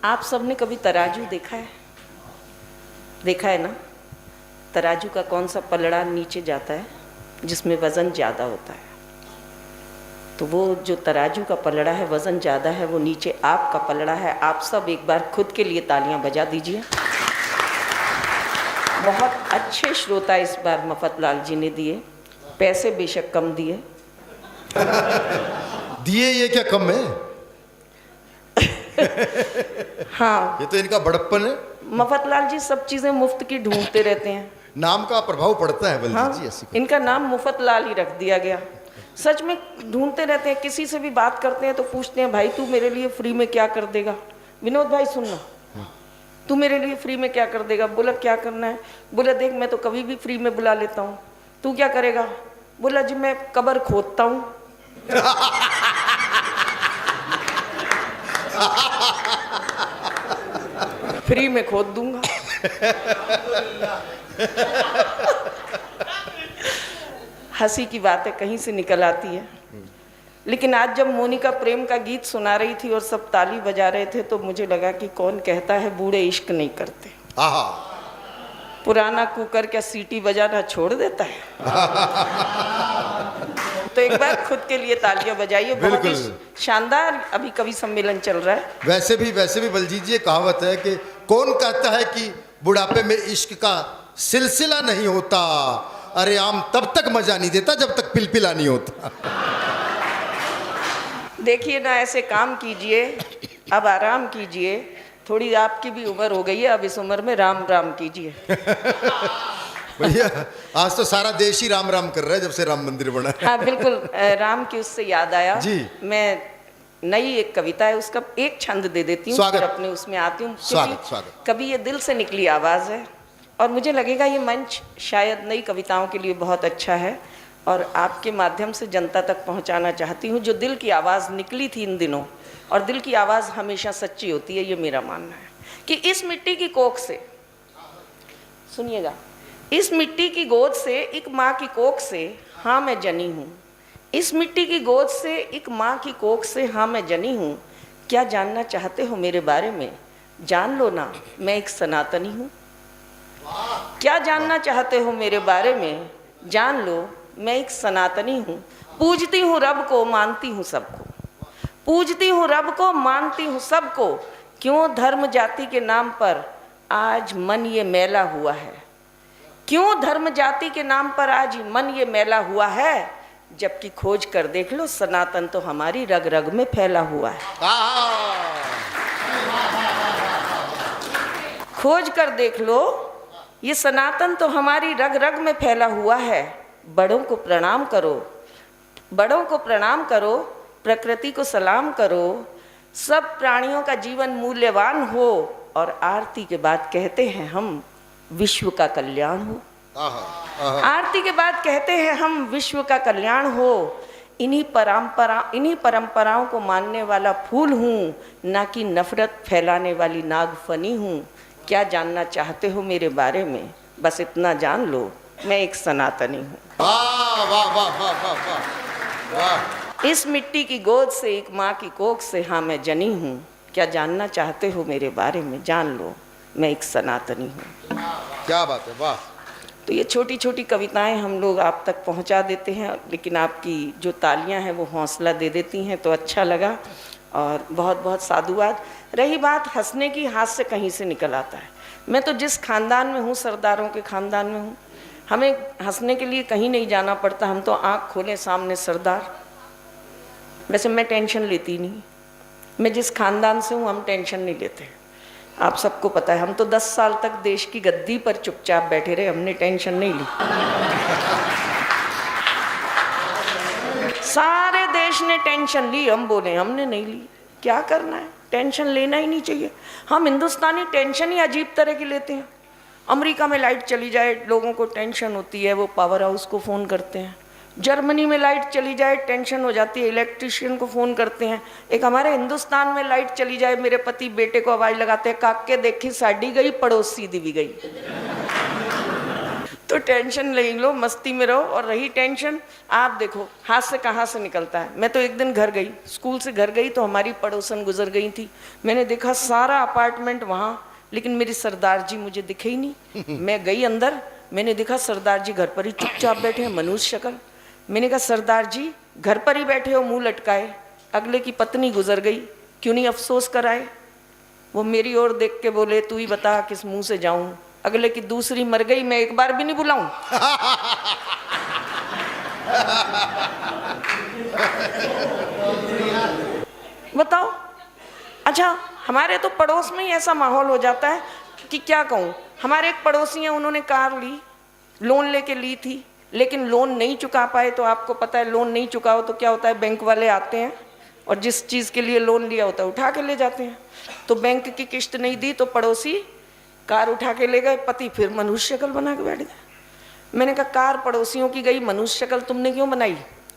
आप सबने कभी तराजू देखा है? देखा है ना? तराजू का कौन सा पलड़ा नीचे जाता है जिसमें वज़न ज़्यादा होता है? तो वो जो तराजू का पलड़ा है, वज़न ज़्यादा है, वो नीचे आपका पलड़ा है। आप सब एक बार खुद के लिए तालियां बजा दीजिए। बहुत अच्छे श्रोता इस बार मफतलाल जी ने दिए, पैसे बेशक कम दिए। दिए ये क्या कम है? हाँ, ये तो इनका बड़प्पन है। मफतलाल जी सब चीज़ें मुफ्त की ढूंढते रहते हैं। नाम का प्रभाव पड़ता है बल्कि हाँ, जी ऐसी। इनका नाम मुफतलाल ही रख दिया गया। सच में ढूंढते रहते हैं, किसी से भी बात करते हैं तो पूछते हैं, भाई तू मेरे लिए फ्री में क्या कर देगा? विनोद भाई सुनना, तू मेरे लिए फ्री में क्या कर देगा? बोला क्या करना है? बोला देख मैं तो कभी भी फ्री में बुला लेता हूँ, तू क्या करेगा? बोला जी मैं कब्र खोदता हूँ। फ्री में खोद दूंगा। हंसी की बातें कहीं से निकल आती है। लेकिन आज जब मोनिका प्रेम का गीत सुना रही थी और सब ताली बजा रहे थे तो मुझे लगा कि कौन कहता है बूढ़े इश्क नहीं करते। पुराना कुकर क्या सीटी बजाना छोड़ देता है? तो एक बार खुद के लिए तालियां बजाइए। बहुत ही शानदार अभी कवि सम्मेलन चल रहा है। वैसे भी बलजीत जी कहावत है कि कौन कहता है कि बुढ़ापे में इश्क का सिलसिला नहीं होता। अरे आम तब तक मजा नहीं देता जब तक पिलपिला नहीं होता। देखिए ना, ऐसे काम कीजिए, अब आराम कीजिए। थोड़ी आपकी भी उम्र हो गई है, अब इस उम्र में राम राम कीजिए। भैया आज तो सारा देश ही राम राम कर रहा है जब से राम मंदिर बना है। हाँ बिल्कुल, राम की उससे याद आया जी। मैं नई एक कविता है, उसका एक छंद दे देती हूँ, फिर अपने उसमें आती हूँ। स्वागत। कभी ये दिल से निकली आवाज़ है और मुझे लगेगा ये मंच शायद नई कविताओं के लिए बहुत अच्छा है और आपके माध्यम से जनता तक पहुँचाना चाहती हूँ। जो दिल की आवाज़ निकली थी इन दिनों, और दिल की आवाज़ हमेशा सच्ची होती है, ये मेरा मानना है कि इस मिट्टी की कोख से, सुनिएगा, इस मिट्टी की गोद से, एक माँ की कोख से हाँ मैं जनी हूँ। इस मिट्टी की गोद से, एक माँ की कोख से हाँ मैं जनी हूँ। क्या जानना चाहते हो मेरे बारे में? जान लो ना, मैं एक सनातनी हूँ। क्या जानना चाहते हो मेरे बारे में? जान लो, मैं एक सनातनी हूँ। पूजती हूँ रब को, मानती हूँ सबको। पूजती हूँ रब को, मानती हूँ सबको। क्यों धर्म जाति के नाम पर आज मन ये मैला हुआ है? क्यों धर्म जाति के नाम पर आज मन ये मैला हुआ है? जबकि खोज कर देख लो, सनातन तो हमारी रग रग में फैला हुआ है। खोज कर देख लो, ये सनातन तो हमारी रग रग में फैला हुआ है। बड़ों को प्रणाम करो, बड़ों को प्रणाम करो, प्रकृति को सलाम करो। सब प्राणियों का जीवन मूल्यवान हो और आरती के बाद कहते हैं हम विश्व का कल्याण हो। आरती के बाद कहते हैं हम विश्व का कल्याण हो। इन्हीं परंपराओं को मानने वाला फूल हूँ, ना कि नफरत फैलाने वाली नागफनी हूँ। क्या जानना चाहते हो मेरे बारे में? बस इतना जान लो, मैं एक सनातनी हूँ। इस मिट्टी की गोद से, एक माँ की कोख से हाँ मैं जनी हूँ। क्या जानना चाहते हो मेरे बारे में? जान लो, मैं एक सनातनी हूँ। क्या बात है, वाह। तो ये छोटी छोटी कविताएं हम लोग आप तक पहुंचा देते हैं, लेकिन आपकी जो तालियां हैं वो हौसला दे देती हैं, तो अच्छा लगा और बहुत बहुत साधुवाद। रही बात हंसने की, हाथ से कहीं से निकल आता है। मैं तो जिस खानदान में हूँ, सरदारों के खानदान में हूँ, हमें हंसने के लिए कहीं नहीं जाना पड़ता। हम तो आँख खोले सामने सरदार। वैसे मैं टेंशन लेती नहीं, मैं जिस खानदान से हूँ हम टेंशन नहीं लेते। आप सबको पता है, हम तो 10 साल तक देश की गद्दी पर चुपचाप बैठे रहे, हमने टेंशन नहीं ली। सारे देश ने टेंशन ली, हम बोले हमने नहीं ली। क्या करना है, टेंशन लेना ही नहीं चाहिए। हम हिंदुस्तानी टेंशन ही अजीब तरह की लेते हैं। अमेरिका में लाइट चली जाए लोगों को टेंशन होती है, वो पावर हाउस को फ़ोन करते हैं। जर्मनी में लाइट चली जाए टेंशन हो जाती है, इलेक्ट्रिशियन को फ़ोन करते हैं। एक हमारे हिंदुस्तान में लाइट चली जाए, मेरे पति बेटे को आवाज़ लगाते हैं, काके देखी साड़ी गई, पड़ोसी दी भी गई। तो तो टेंशन नहीं लो, मस्ती में रहो। और रही टेंशन, आप देखो हाथ से कहाँ से निकलता है। मैं तो एक दिन घर गई, स्कूल से घर गई तो हमारी पड़ोसन गुजर गई थी। मैंने देखा सारा अपार्टमेंट वहाँ, लेकिन मेरे सरदार जी मुझे दिखे ही नहीं। मैं गई अंदर, मैंने देखा सरदार जी घर पर ही चुपचाप बैठे हैं, मनुष्य शक्ल। मैंने कहा सरदार जी घर पर ही बैठे हो मुंह लटकाए, अगले की पत्नी गुजर गई, क्यों नहीं अफसोस कराए। वो मेरी ओर देख के बोले तू ही बता किस मुंह से जाऊं, अगले की दूसरी मर गई, मैं एक बार भी नहीं बुलाऊं। बताओ। अच्छा, हमारे तो पड़ोस में ही ऐसा माहौल हो जाता है कि क्या कहूँ। हमारे एक पड़ोसी हैं, उन्होंने कार ली, लोन लेके ली थी, लेकिन लोन नहीं चुका पाए। तो आपको पता है लोन नहीं चुकाओ तो क्या होता है, बैंक वाले आते हैं और जिस चीज़ के लिए लोन लिया होता है उठा के ले जाते हैं। तो बैंक की किस्त नहीं दी तो पड़ोसी कार उठा के ले गए, पति फिर मनुष्य शक्ल बना के बैठ गए। मैंने कहा कार पड़ोसियों की गई, मनुष्य शक्ल तुमने क्यों बनाई।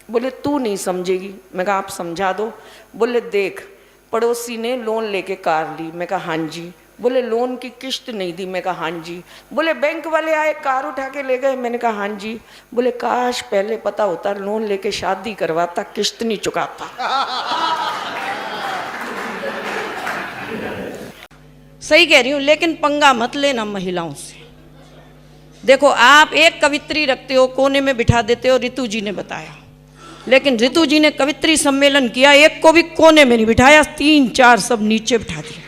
बोले तू नहीं समझेगी। मैं कहा आप समझा दो। बोले देख पड़ोसी ने लोन लेके कार ली। मैं कहा हाँ जी। बोले लोन की किस्त नहीं दी। मैं कहा हाँ जी। बोले बैंक वाले आए कार उठा के ले गए। मैंने कहा हाँ जी। बोले काश पहले पता होता, लोन लेके शादी करवाता, किस्त नहीं चुकाता। सही कह रही हूँ, लेकिन पंगा मत लेना महिलाओं से। देखो आप एक कवित्री रखते हो, कोने में बिठा देते हो, ऋतु जी ने बताया, लेकिन ऋतु जी ने कवित्री सम्मेलन किया, एक को भी कोने में नहीं बिठाया, 3-4 सब नीचे बिठा दिए।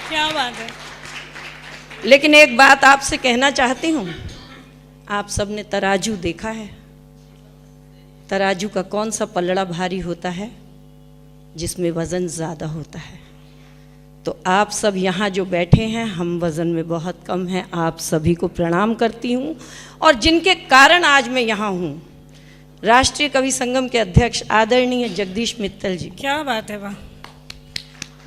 क्या बात है। लेकिन एक बात आपसे कहना चाहती हूँ, आप सबने तराजू देखा है। तराजू का कौन सा पलड़ा भारी होता है, जिसमें वजन ज़्यादा होता है। तो आप सब यहाँ जो बैठे हैं, हम वज़न में बहुत कम हैं। आप सभी को प्रणाम करती हूँ, और जिनके कारण आज मैं यहाँ हूँ, राष्ट्रीय कवि संगम के अध्यक्ष आदरणीय जगदीश मित्तल जी। क्या बात है, वाह।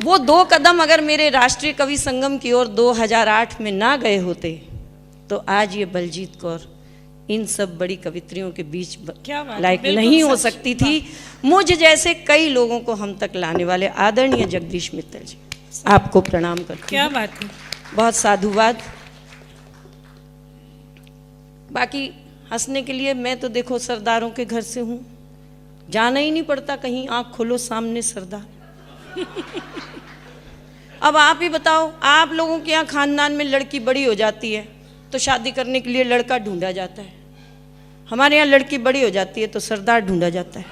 वो 2 कदम अगर मेरे राष्ट्रीय कवि संगम की ओर 2008 में ना गए होते तो आज ये बलजीत कौर इन सब बड़ी कवित्रियों के बीच लायक नहीं हो सकती थी। मुझ जैसे कई लोगों को हम तक लाने वाले आदरणीय जगदीश मित्तल जी, आपको प्रणाम करती हूँ। क्या बात है, बहुत साधुवाद। बाकी हंसने के लिए मैं तो देखो सरदारों के घर से हूँ, जाना ही नहीं पड़ता कहीं, आँख खोलो सामने सरदार। अब आप ही बताओ, आप लोगों के यहाँ खानदान में लड़की बड़ी हो जाती है तो शादी करने के लिए लड़का ढूंढा जाता है। हमारे यहाँ लड़की बड़ी हो जाती है तो सरदार ढूंढा जाता है।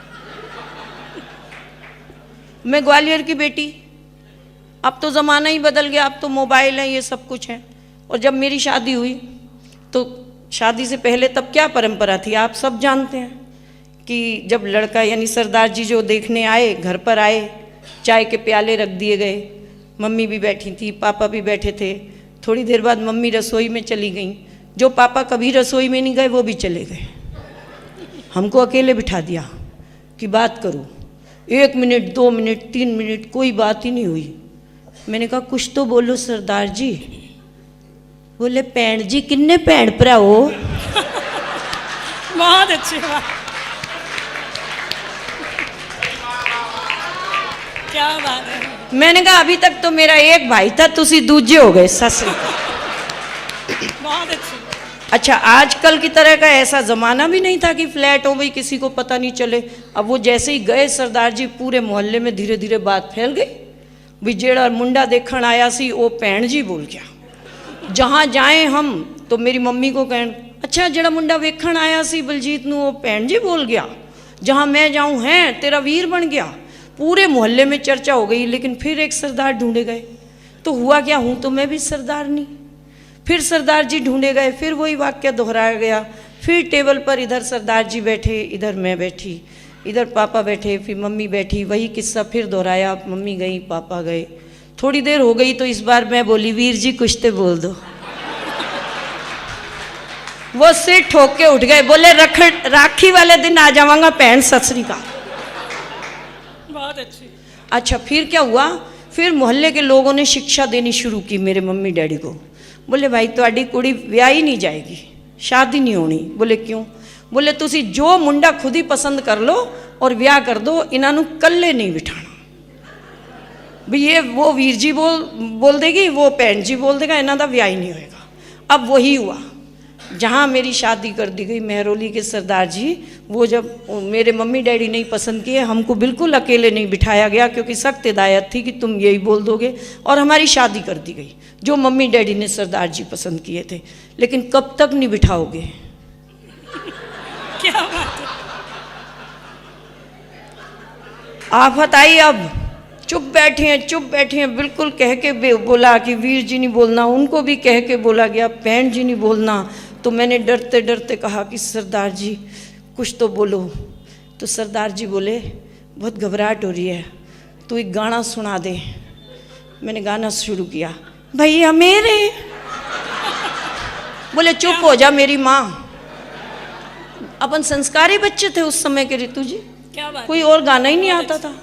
मैं ग्वालियर की बेटी, अब तो ज़माना ही बदल गया, अब तो मोबाइल है, ये सब कुछ है। और जब मेरी शादी हुई तो शादी से पहले तब क्या परंपरा थी आप सब जानते हैं, कि जब लड़का यानी सरदार जी जो देखने आए, घर पर आए, चाय के प्याले रख दिए गए, मम्मी भी बैठी थी, पापा भी बैठे थे। थोड़ी देर बाद मम्मी रसोई में चली गई, जो पापा कभी रसोई में नहीं गए वो भी चले गए। हमको अकेले बिठा दिया कि बात करो। 1 मिनट, 2 मिनट, 3 मिनट, कोई बात ही नहीं हुई। मैंने कहा कुछ तो बोलो सरदार जी। बोले भैन जी किन्ने भैन भरा हो। बहुत अच्छी बात, क्या बात है। मैंने कहा अभी तक तो मेरा एक भाई था, तुसी दूजे हो गए ससुर। बहुत अच्छी। अच्छा, आजकल की तरह का ऐसा ज़माना भी नहीं था कि फ्लैट हो गई किसी को पता नहीं चले। अब वो जैसे ही गए सरदार जी, पूरे मोहल्ले में धीरे धीरे बात फैल गई भी जेड़ा मुंडा देखण आया सी वो भैन जी बोल गया। जहाँ जाएं हम तो मेरी मम्मी को कहन, अच्छा जेड़ा मुंडा वेखण आया सी बलजीत नू वो भैन जी बोल गया। जहाँ मैं जाऊँ हैं तेरा वीर बन गया। पूरे मोहल्ले में चर्चा हो गई, लेकिन फिर एक सरदार ढूंढे गए। तो हुआ क्या, हूँ तो मैं भी सरदार नहीं। फिर सरदार जी ढूंढे गए, फिर वही वाक्य दोहराया गया। फिर टेबल पर इधर सरदार जी बैठे, इधर मैं बैठी, इधर पापा बैठे, फिर मम्मी बैठी, वही किस्सा फिर दोहराया। मम्मी गई, पापा गए, थोड़ी देर हो गई तो इस बार मैं बोली वीर जी कुछ तो बोल दो। वो सिर ठोक के उठ गए, बोले राखी वाले दिन आ जाऊंगा भैन सत श्री अकाल। बहुत अच्छी। अच्छा, फिर क्या हुआ, फिर मोहल्ले के लोगों ने शिक्षा देनी शुरू की मेरे मम्मी डैडी को। बोले भाई तुहाडी कुड़ी ब्याही नहीं जाएगी, शादी नहीं होनी। बोले क्यों? बोले तुसी जो मुंडा खुद ही पसंद कर लो और ब्याह कर दो, इन्हों कल्ले नहीं बिठाना भी। ये वो वीर जी बोल देगी, वो भैन जी बोल देगा, इन्हों का ब्याह ही नहीं होएगा। अब वही हुआ, जहाँ मेरी शादी कर दी गई मेहरौली के सरदार जी, वो जब मेरे मम्मी डैडी नहीं पसंद किए, हमको बिल्कुल अकेले नहीं बिठाया गया क्योंकि सख्त हिदायत थी कि तुम यही बोल दोगे, और हमारी शादी कर दी गई जो मम्मी डैडी ने सरदार जी पसंद किए थे। लेकिन कब तक नहीं बिठाओगे? क्या बात है। आफत आई, अब चुप बैठे हैं, बिल्कुल कह के बोला कि वीर जी नहीं बोलना, उनको भी कह के बोला गया पैंट जी नहीं बोलना। तो मैंने डरते डरते कहा कि सरदार जी कुछ तो बोलो। तो सरदार जी बोले बहुत घबराहट हो रही है, तू एक गाना सुना दे। मैंने गाना शुरू किया, भैया मेरे। बोले चुप हो जा मेरी माँ। अपन संस्कारी बच्चे थे उस समय के ऋतु जी, क्या बात कोई और गाना ही नहीं आता था।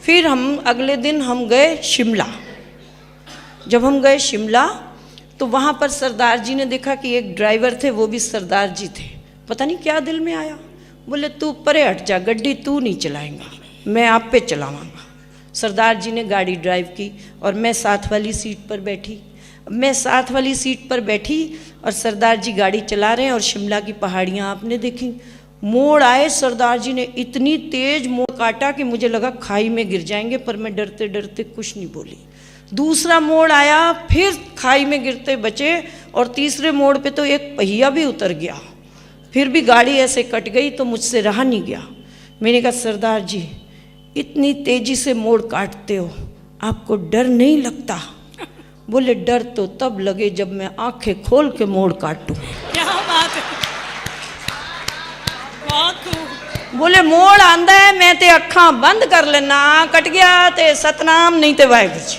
फिर हम अगले दिन हम गए शिमला। जब हम गए शिमला तो वहाँ पर सरदार जी ने देखा कि एक ड्राइवर थे, वो भी सरदार जी थे। पता नहीं क्या दिल में आया, बोले तू परे हट जा, गड्डी तू नहीं चलाएगा, मैं आप पे चलाऊंगा। सरदार जी ने गाड़ी ड्राइव की और मैं साथ वाली सीट पर बैठी। मैं साथ वाली सीट पर बैठी और सरदार जी गाड़ी चला रहे हैं। और शिमला की पहाड़ियाँ आपने देखी, मोड़ आए, सरदार जी ने इतनी तेज मोड़ काटा कि मुझे लगा खाई में गिर जाएंगे, पर मैं डरते डरते कुछ नहीं बोली। दूसरा मोड़ आया, फिर खाई में गिरते बचे, और तीसरे मोड़ पे तो एक पहिया भी उतर गया। फिर भी गाड़ी ऐसे कट गई तो मुझसे रहा नहीं गया। मैंने कहा सरदार जी इतनी तेजी से मोड़ काटते हो, आपको डर नहीं लगता? बोले डर तो तब लगे जब मैं आंखें खोल के मोड़ काटूं। क्या बात है, बहुत खूब। बोले मोड़ आंदा है, मैं ते अखा बंद कर लेना, कट गया ते सतनाम नहीं ते वाहिगुरू जी।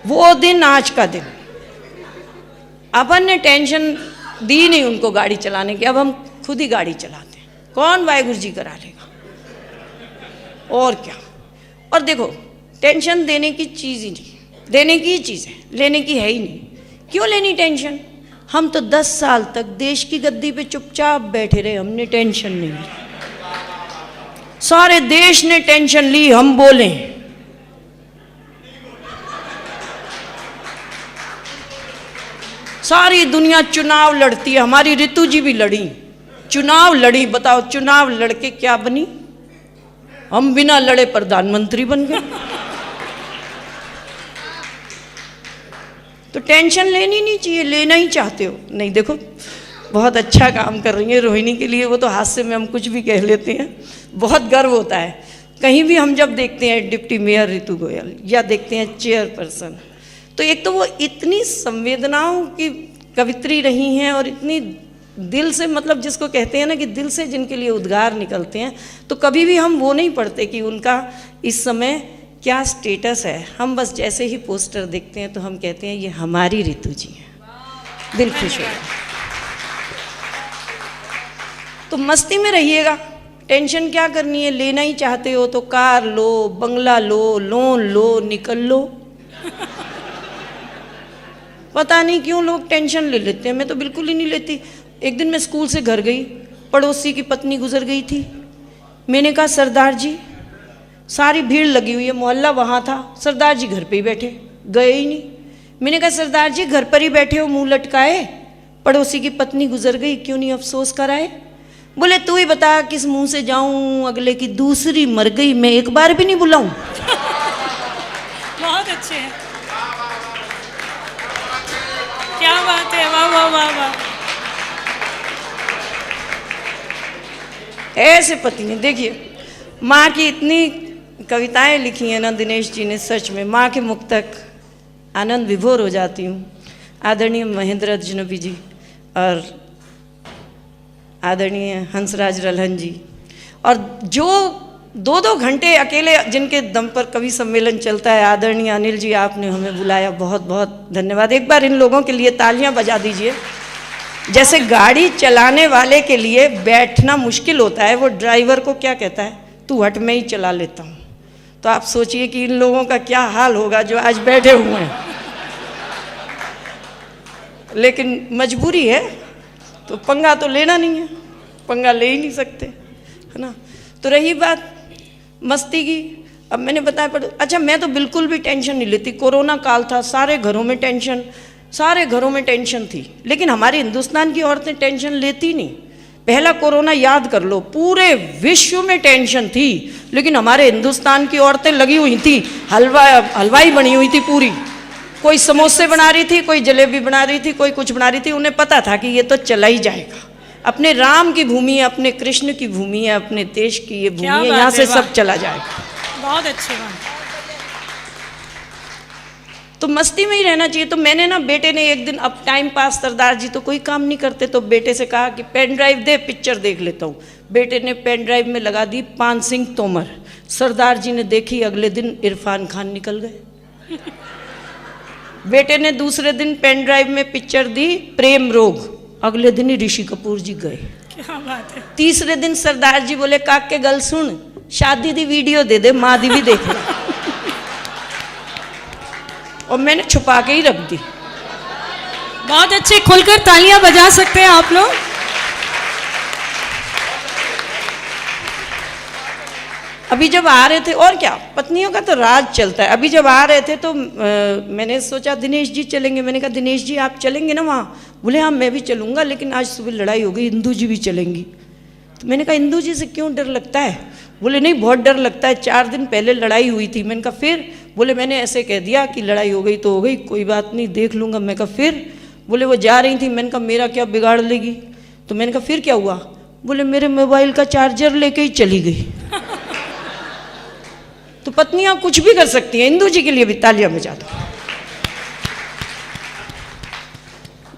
वो दिन आज का दिन। अपन ने टेंशन दी नहीं उनको गाड़ी चलाने की, अब हम खुद ही गाड़ी चलाते हैं। कौन वाहिगुरू जी करा लेगा, और क्या। और देखो टेंशन देने की चीज़ ही नहीं, देने की चीज़ है, लेने की है ही नहीं। क्यों लेनी टेंशन? हम तो 10 साल तक देश की गद्दी पे चुपचाप बैठे रहे, हमने टेंशन नहीं ली। सारे देश ने टेंशन ली, हम बोले। सारी दुनिया चुनाव लड़ती है, हमारी ऋतु जी भी लड़ी, चुनाव लड़ी। बताओ चुनाव लड़के क्या बनी? हम बिना लड़े प्रधानमंत्री बन गए। तो टेंशन लेनी नहीं चाहिए, लेना ही चाहते हो नहीं। देखो बहुत अच्छा काम कर रही है रोहिणी के लिए, वो तो हादसे में हम कुछ भी कह लेते हैं, बहुत गर्व होता है। कहीं भी हम जब देखते हैं डिप्टी मेयर ऋतु गोयल या देखते हैं चेयरपर्सन, तो एक तो वो इतनी संवेदनाओं की कवित्री रही हैं और इतनी दिल से, मतलब जिसको कहते हैं ना कि दिल से जिनके लिए उद्गार निकलते हैं, तो कभी भी हम वो नहीं पढ़ते कि उनका इस समय क्या स्टेटस है। हम बस जैसे ही पोस्टर देखते हैं तो हम कहते हैं ये हमारी ऋतु जी हैं, दिल खुश हो। तो मस्ती में रहिएगा, टेंशन क्या करनी है? लेना ही चाहते हो तो कार लो, बंगला लो, लोन लो, निकल लो। पता नहीं क्यों लोग टेंशन ले लेते हैं, मैं तो बिल्कुल ही नहीं लेती। एक दिन मैं स्कूल से घर गई, पड़ोसी की पत्नी गुजर गई थी। मैंने कहा सरदार जी, सारी भीड़ लगी हुई है, मोहल्ला वहाँ था, सरदार जी घर पे ही बैठे, गए ही नहीं। मैंने कहा सरदार जी घर पर ही बैठे हो मुंह लटकाए, पड़ोसी की पत्नी गुजर गई, क्यों नहीं अफसोस कराए? बोले तू ही बता किस मुंह से जाऊं, अगले की दूसरी मर गई, मैं एक बार भी नहीं बुलाऊं। बहुत अच्छे हैं, क्या बात है, वाह वाह वाह वाह। ऐसे पति ने, देखिए माँ की इतनी कविताएं लिखी हैं ना दिनेश जी ने, सच में माँ के मुख तक आनंद विभोर हो जाती हूँ। आदरणीय महेंद्र अजनबी जी और आदरणीय हंसराज रल्हन जी, और जो 2-2 घंटे अकेले जिनके दम पर कवि सम्मेलन चलता है, आदरणीय अनिल जी आपने हमें बुलाया, बहुत बहुत धन्यवाद। एक बार इन लोगों के लिए तालियां बजा दीजिए। जैसे गाड़ी चलाने वाले के लिए बैठना मुश्किल होता है, वो ड्राइवर को क्या कहता है, तू हट मैं ही चला लेता हूँ। तो आप सोचिए कि इन लोगों का क्या हाल होगा जो आज बैठे हुए हैं। लेकिन मजबूरी है तो पंगा तो लेना नहीं है, पंगा ले ही नहीं सकते, है ना। तो रही बात मस्ती की, अब मैंने बताया अच्छा मैं तो बिल्कुल भी टेंशन नहीं लेती। कोरोना काल था, सारे घरों में टेंशन, सारे घरों में टेंशन थी, लेकिन हमारे हिंदुस्तान की औरतें टेंशन लेती नहीं। पहला कोरोना याद कर लो, पूरे विश्व में टेंशन थी, लेकिन हमारे हिंदुस्तान की औरतें लगी हुई थी, हलवाई बनी हुई थी पूरी। कोई समोसे बना रही थी, कोई जलेबी बना रही थी, कोई कुछ बना रही थी। उन्हें पता था कि ये तो चला ही जाएगा। अपने राम की भूमि है, अपने कृष्ण की भूमि है, अपने देश की ये भूमि क्या है, बात यहाँ है, से वाह। सब चला जाएगा। बहुत अच्छी बात। तो मस्ती में ही रहना चाहिए। तो मैंने ना, बेटे ने एक दिन, अब टाइम पास, सरदार जी तो कोई काम नहीं करते, तो बेटे से कहा कि पेन ड्राइव दे, पिक्चर देख लेता हूँ। बेटे ने पेन ड्राइव में लगा दी पान सिंह तोमर। सरदार जी ने देखी, अगले दिन इरफान खान निकल गए। बेटे ने दूसरे दिन पेन ड्राइव में पिक्चर दी प्रेम रोग, अगले दिन ही ऋषि कपूर जी गए। क्या बात है। तीसरे दिन सरदार जी बोले, काक के गल सुन, शादी दी वीडियो दे दे, माँ दी भी देखे। और मैंने छुपा के ही रख दी। बहुत अच्छे, खुलकर तालियां बजा सकते हैं आप लोग। अभी जब आ रहे थे, और क्या, पत्नियों का तो राज चलता है। अभी जब आ रहे थे तो मैंने सोचा दिनेश जी चलेंगे। मैंने कहा दिनेश जी आप चलेंगे ना वहाँ? बोले हाँ मैं भी चलूँगा, लेकिन आज सुबह लड़ाई हो गई, इंदू जी भी चलेंगी। तो मैंने कहा इंदू जी से क्यों डर लगता है? बोले नहीं बहुत डर लगता है, 4 दिन पहले लड़ाई हुई थी। मैंने कहा फिर? बोले मैंने ऐसे कह दिया कि लड़ाई हो गई तो हो गई, कोई बात नहीं, देख लूँगा। मैं कहा फिर? बोले वो जा रही थी। मैंने कहा मेरा क्या बिगाड़ लेगी? तो मैंने कहा फिर क्या हुआ? बोले मेरे मोबाइल का चार्जर लेके ही चली गई। तो पत्नियां कुछ भी कर सकती हैं। इंदू जी के लिए भी तालियां बजा दो।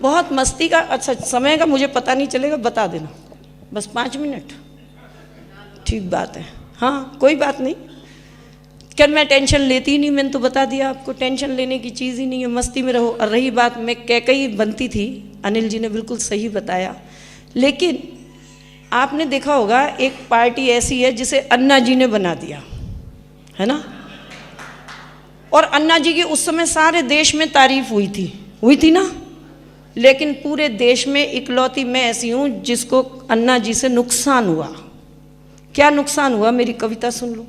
बहुत मस्ती का, अच्छा समय का मुझे पता नहीं चलेगा, बता देना, बस 5 मिनट। ठीक बात है, हाँ कोई बात नहीं। क्या मैं टेंशन लेती ही नहीं? मैंने तो बता दिया आपको, टेंशन लेने की चीज़ ही नहीं है, मस्ती में रहो। और रही बात, मैं कैकई बनती थी, अनिल जी ने बिल्कुल सही बताया। लेकिन आपने देखा होगा एक पार्टी ऐसी है जिसे अन्ना जी ने बना दिया है ना, और अन्ना जी की उस समय सारे देश में तारीफ हुई थी ना। लेकिन पूरे देश में इकलौती मैं ऐसी हूँ जिसको अन्ना जी से नुकसान हुआ। क्या नुकसान हुआ? मेरी कविता सुन लो।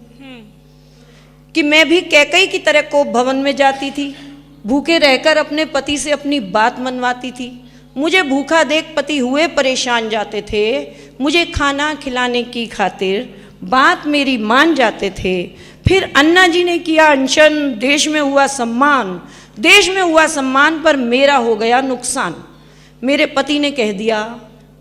कि मैं भी कैकई की तरह कोप भवन में जाती थी, भूखे रहकर अपने पति से अपनी बात मनवाती थी। मुझे भूखा देख पति हुए परेशान जाते थे, मुझे खाना खिलाने की खातिर बात मेरी मान जाते थे। फिर अन्ना जी ने किया अनशन, देश में हुआ सम्मान, देश में हुआ सम्मान पर मेरा हो गया नुकसान। मेरे पति ने कह दिया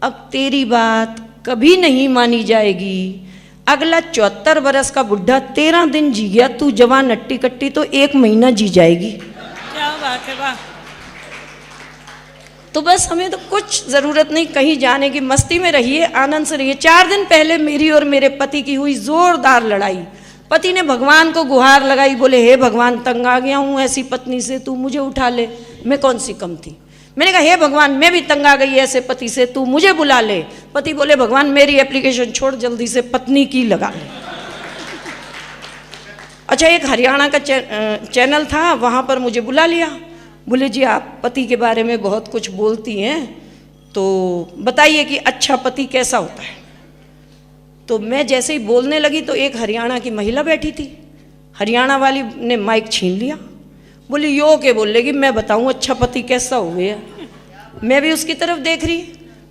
अब तेरी बात कभी नहीं मानी जाएगी। अगला 74 बरस का बुढ़ा 13 दिन जी गया, तू जवान अट्टी कट्टी तो 1 महीना जी जाएगी। क्या बात है, वाह। तो बस हमें तो कुछ ज़रूरत नहीं कहीं जाने की, मस्ती में रहिए, आनंद से रहिए। 4 दिन पहले मेरी और मेरे पति की हुई जोरदार लड़ाई। पति ने भगवान को गुहार लगाई, बोले हे भगवान तंग आ गया हूँ ऐसी पत्नी से, तू मुझे उठा ले, मैं कौन सी कम थी। मैंने कहा हे भगवान मैं भी तंग आ गई ऐसे पति से, तू मुझे बुला ले। पति बोले भगवान मेरी एप्लीकेशन छोड़, जल्दी से पत्नी की लगा ले। अच्छा एक हरियाणा का चैनल था, वहाँ पर मुझे बुला लिया। बोले जी आप पति के बारे में बहुत कुछ बोलती हैं, तो बताइए कि अच्छा पति कैसा होता है। तो मैं जैसे ही बोलने लगी तो एक हरियाणा की महिला बैठी थी, हरियाणा वाली ने माइक छीन लिया। बोली यो के बोल लेगी मैं बताऊँ अच्छा पति कैसा हुए। मैं भी उसकी तरफ देख रही।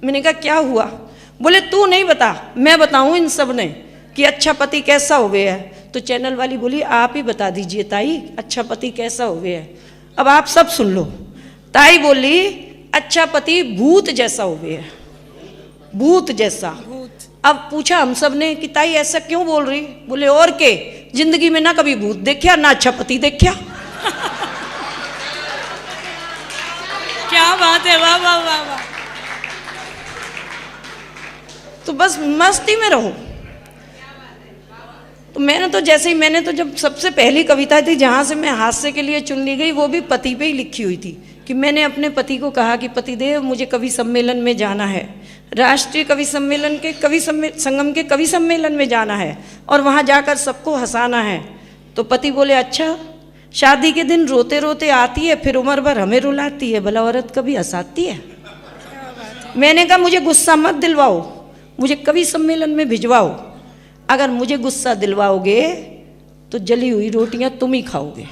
मैंने कहा क्या हुआ? बोले तू नहीं बता, मैं बताऊँ इन सब ने कि अच्छा पति कैसा हुए है। तो चैनल वाली बोली आप ही बता दीजिए ताई अच्छा पति कैसा हुए है। अब आप सब सुन लो। ताई बोली अच्छा पति भूत जैसा हुए है, भूत जैसा। अब पूछा हम सब ने कि ताई ऐसा क्यों बोल रही? बोले और के जिंदगी में ना कभी भूत देखा ना अच्छा पति देखा। क्या बात है, वाह वाह वाह वाह। तो बस मस्ती में रहो। तो मैंने तो जब सबसे पहली कविता थी जहाँ से मैं हास्य के लिए चुन ली गई, वो भी पति पे ही लिखी हुई थी कि मैंने अपने पति को कहा कि पतिदेव मुझे कवि सम्मेलन में जाना है, राष्ट्रीय कवि सम्मेलन के संगम के कवि सम्मेलन में जाना है और वहाँ जाकर सबको हंसाना है। तो पति बोले अच्छा, शादी के दिन रोते रोते आती है फिर उम्र भर हमें रुलाती है, भला औरत कभी हंसाती है? मैंने कहा मुझे गुस्सा मत दिलवाओ, मुझे कवि सम्मेलन में भिजवाओ। अगर मुझे गुस्सा दिलवाओगे तो जली हुई रोटियां तुम ही खाओगे।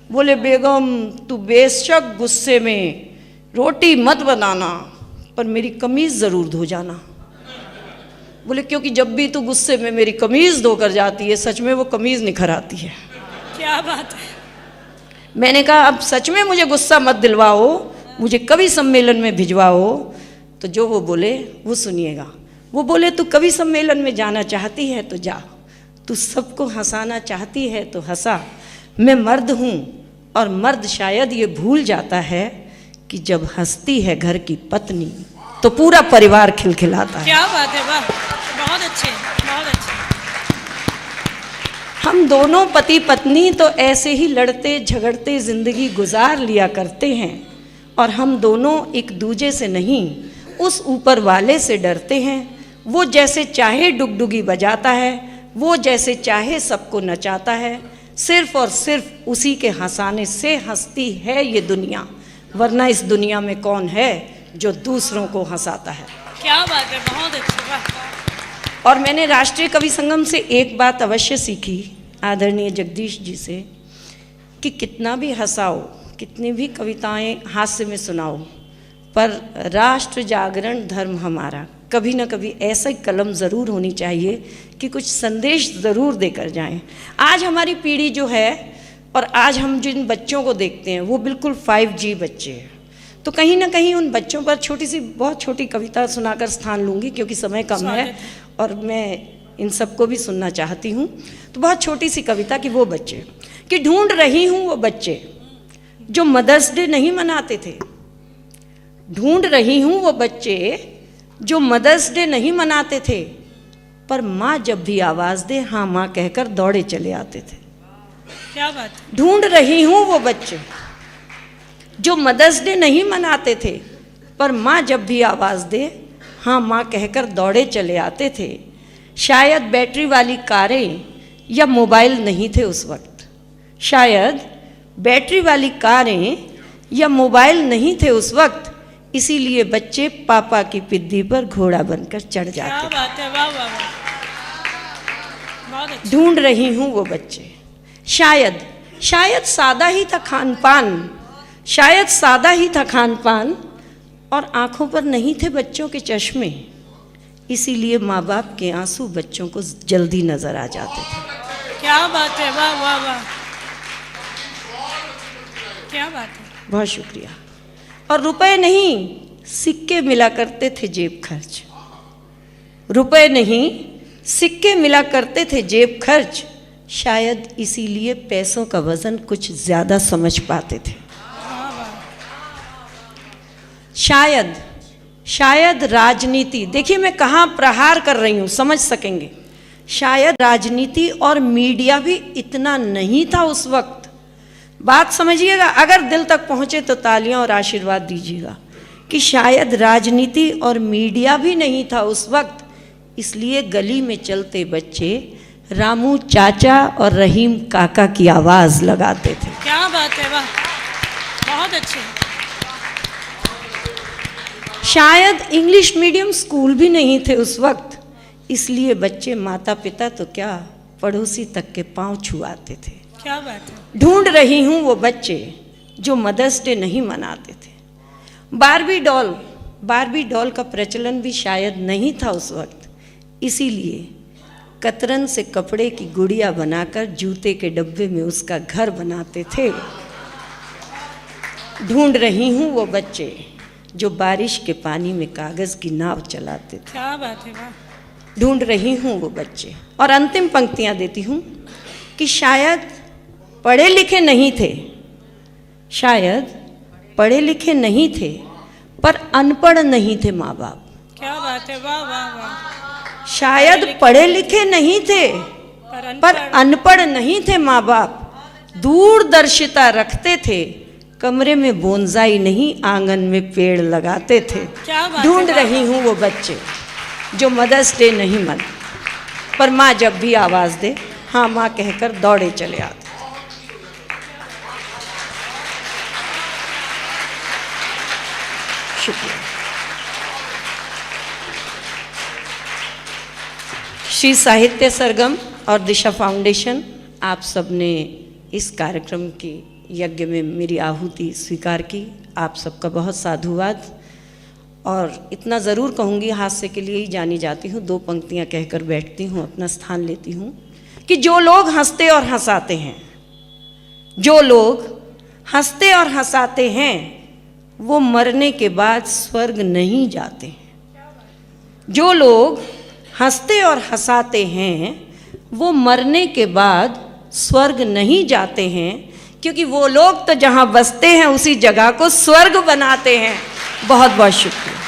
बोले बेगम तू बेशक गुस्से में रोटी मत बनाना पर मेरी कमीज़ ज़रूर धो जाना। बोले क्योंकि जब भी तू गुस्से में मेरी कमीज़ धोकर जाती है सच में वो कमीज़ निखर आती है। क्या बात है। मैंने कहा अब सच में मुझे गुस्सा मत दिलवाओ, मुझे कवि सम्मेलन में भिजवाओ। तो जो वो बोले वो सुनिएगा। वो बोले तू कवि सम्मेलन में जाना चाहती है तो जा, तू सबको हंसाना चाहती है तो हंसा। मैं मर्द हूँ और मर्द शायद ये भूल जाता है कि जब हंसती है घर की पत्नी तो पूरा परिवार खिलखिलाता है। क्या बात है, वाह, बहुत अच्छे, बहुत अच्छे। हम दोनों पति पत्नी तो ऐसे ही लड़ते झगड़ते ज़िंदगी गुजार लिया करते हैं और हम दोनों एक दूजे से नहीं उस ऊपर वाले से डरते हैं। वो जैसे चाहे डुगडुगी बजाता है, वो जैसे चाहे सबको नचाता है, सिर्फ और सिर्फ उसी के हंसाने से हंसती है ये दुनिया, वरना इस दुनिया में कौन है जो दूसरों को हंसाता है। क्या बात है, बहुत अच्छी, वाह। और मैंने राष्ट्रीय कवि संगम से एक बात अवश्य सीखी आदरणीय जगदीश जी से कि कितना भी हंसाओ, कितनी भी कविताएं हास्य में सुनाओ, पर राष्ट्र जागरण धर्म हमारा, कभी ना कभी ऐसा कलम ज़रूर होनी चाहिए कि कुछ संदेश ज़रूर देकर जाएं। आज हमारी पीढ़ी जो है और आज हम जिन बच्चों को देखते हैं वो बिल्कुल 5G बच्चे हैं। तो कहीं ना कहीं उन बच्चों पर छोटी सी बहुत छोटी कविता सुनाकर स्थान लूँगी क्योंकि समय कम है और मैं इन सबको भी सुनना चाहती हूँ। तो बहुत छोटी सी कविता कि वो बच्चे कि ढूंढ रही हूँ वो बच्चे जो मदर्स डे नहीं मनाते थे। ढूंढ रही हूँ वो बच्चे जो मदर्स डे नहीं मनाते थे, पर माँ जब भी आवाज़ दे हाँ माँ कहकर दौड़े चले आते थे। क्या बात है। ढूंढ रही हूँ वो बच्चे जो मदर्स डे नहीं मनाते थे, पर माँ जब भी आवाज़ दे हाँ माँ कहकर दौड़े चले आते थे। शायद बैटरी वाली कारें या मोबाइल नहीं थे उस वक्त, शायद बैटरी वाली कारें या मोबाइल नहीं थे उस वक्त, इसीलिए बच्चे पापा की पिद्दी पर घोड़ा बनकर चढ़ क्या जाते। बात है, वाह वाह वाह, बहुत अच्छा। ढूंढ रही हूँ वो बच्चे, शायद सादा ही था खान पान, शायद सादा ही था खान पान और आंखों पर नहीं थे बच्चों के चश्मे, इसीलिए माँ बाप के आंसू बच्चों को जल्दी नजर आ जाते थे। क्या बात है, वाह वाह वाह, क्या बात है। बहुत शुक्रिया। और रुपए नहीं सिक्के मिला करते थे जेब खर्च, रुपए नहीं सिक्के मिला करते थे जेब खर्च, शायद इसीलिए पैसों का वजन कुछ ज्यादा समझ पाते थे। शायद राजनीति, देखिए मैं कहाँ प्रहार कर रही हूँ समझ सकेंगे, शायद राजनीति और मीडिया भी इतना नहीं था उस वक्त। बात समझिएगा, अगर दिल तक पहुँचे तो तालियां और आशीर्वाद दीजिएगा कि शायद राजनीति और मीडिया भी नहीं था उस वक्त, इसलिए गली में चलते बच्चे रामू चाचा और रहीम काका की आवाज़ लगाते थे। क्या बात है, वाह, बहुत अच्छे। शायद इंग्लिश मीडियम स्कूल भी नहीं थे उस वक्त, इसलिए बच्चे माता पिता तो क्या पड़ोसी तक के पांव छुआते थे। क्या बात है। ढूंढ रही हूँ वो बच्चे जो मदर्स डे नहीं मनाते थे। बारबी डॉल का प्रचलन भी शायद नहीं था उस वक्त, इसीलिए कतरन से कपड़े की गुड़िया बनाकर जूते के डब्बे में उसका घर बनाते थे। ढूंढ रही हूँ वो बच्चे जो बारिश के पानी में कागज़ की नाव चलाते थे। क्या बात है, वाह। ढूंढ रही हूँ वो बच्चे। और अंतिम पंक्तियाँ देती हूँ कि शायद पढ़े लिखे नहीं थे, शायद पढ़े लिखे नहीं थे, पर अनपढ़ नहीं थे माँ बाप। क्या बात है, वाह वाह वाह। शायद पढ़े लिखे नहीं थे पर अनपढ़ नहीं थे माँ बाप। दूरदर्शिता रखते थे, कमरे में बोनसाई नहीं आंगन में पेड़ लगाते थे। क्या बात है, ढूंढ रही हूँ वो बच्चे जो मदर्स डे नहीं मना, पर माँ जब भी आवाज़ दे हाँ माँ कहकर दौड़े चले आते। शुक्रिया। श्री साहित्य सरगम और दिशा फाउंडेशन आप सब ने इस कार्यक्रम की यज्ञ में मेरी आहुति स्वीकार की। आप सबका बहुत साधुवाद। और इतना ज़रूर कहूँगी, हास्य के लिए ही जानी जाती हूँ, 2 पंक्तियाँ कहकर बैठती हूँ, अपना स्थान लेती हूँ कि जो लोग हंसते और हंसाते हैं, जो लोग हंसते और हंसाते हैं, वो मरने के बाद स्वर्ग नहीं जाते हैं। जो लोग हंसते और हंसाते हैं, वो मरने के बाद स्वर्ग नहीं जाते हैं, क्योंकि वो लोग तो जहाँ बसते हैं उसी जगह को स्वर्ग बनाते हैं। बहुत बहुत शुक्रिया।